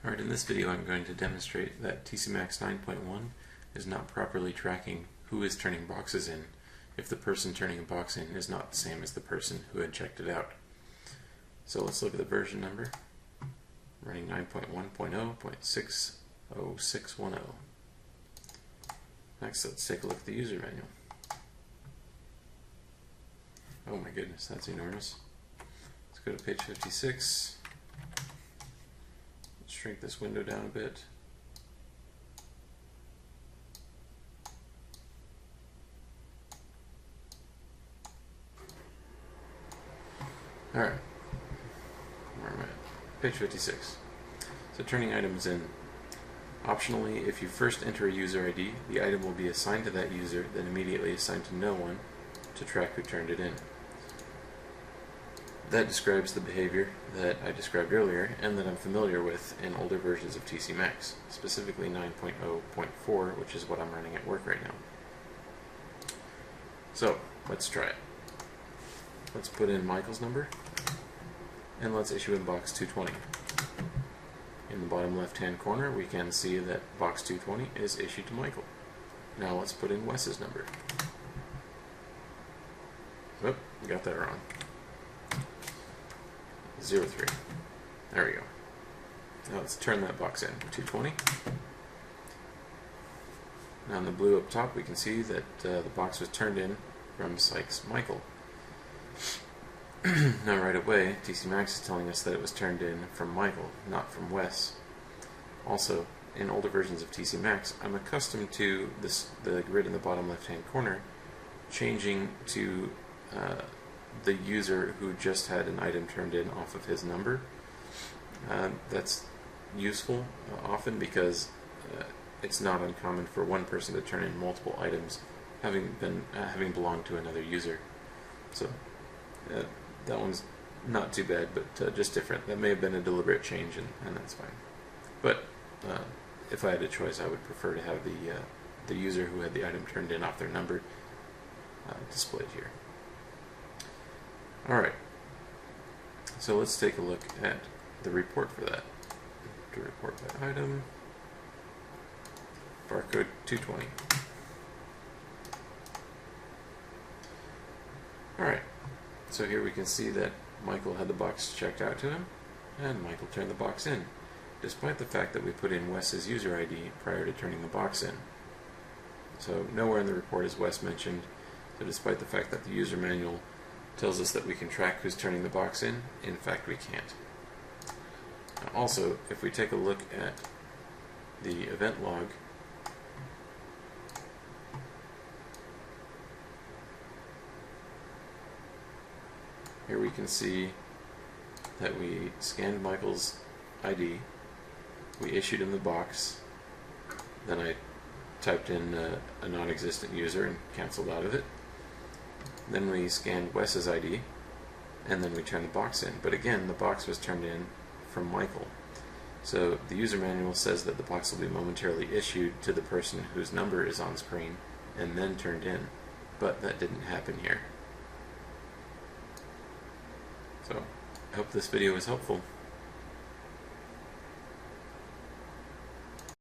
Alright, in this video I'm going to demonstrate that TCMax 9.1 is not properly tracking who is turning boxes in if the person turning a box in is not the same as the person who had checked it out. So let's look at the version number, running 9.1.0.60610. Next, let's take a look at the user manual. Oh my goodness, that's enormous. Let's go to page 56. Let's shrink this window down a bit. Alright, where am I at? Page 56. So turning items in. Optionally, if you first enter a user ID, the item will be assigned to that user, then immediately assigned to no one to track who turned it in. That describes the behavior that I described earlier and that I'm familiar with in older versions of TCMax, specifically 9.0.4, which is what I'm running at work right now. So, let's try it. Let's put in Michael's number, and let's issue in box 220. In the bottom left-hand corner, we can see that box 220 is issued to Michael. Now let's put in Wes's number. Oop, got that wrong. 03. There we go. Now let's turn that box in. 220. Now in the blue up top, we can see that the box was turned in from Sykes Michael. Now right away, TCMax is telling us that it was turned in from Michael, not from Wes. Also, in older versions of TCMax, I'm accustomed to the grid in the bottom left-hand corner changing to the user who just had an item turned in off of his number. That's useful often because it's not uncommon for one person to turn in multiple items having belonged to another user. So that one's not too bad, but just different. That may have been a deliberate change, and that's fine. But if I had a choice, I would prefer to have the user who had the item turned in off their number displayed here. Alright, so let's take a look at the report for that. To report that item, barcode 220. Alright, so here we can see that Michael had the box checked out to him, and Michael turned the box in, despite the fact that we put in Wes's user ID prior to turning the box in. So nowhere in the report is Wes mentioned, so despite the fact that the user manual tells us that we can track who's turning the box in fact we can't. Now also, if we take a look at the event log, here we can see that we scanned Michael's ID, we issued him the box, then I typed in a non-existent user and canceled out of it. Then we scanned Wes's ID, and then we turned the box in. But again, the box was turned in from Michael. So the user manual says that the box will be momentarily issued to the person whose number is on screen and then turned in. But that didn't happen here. So I hope this video was helpful.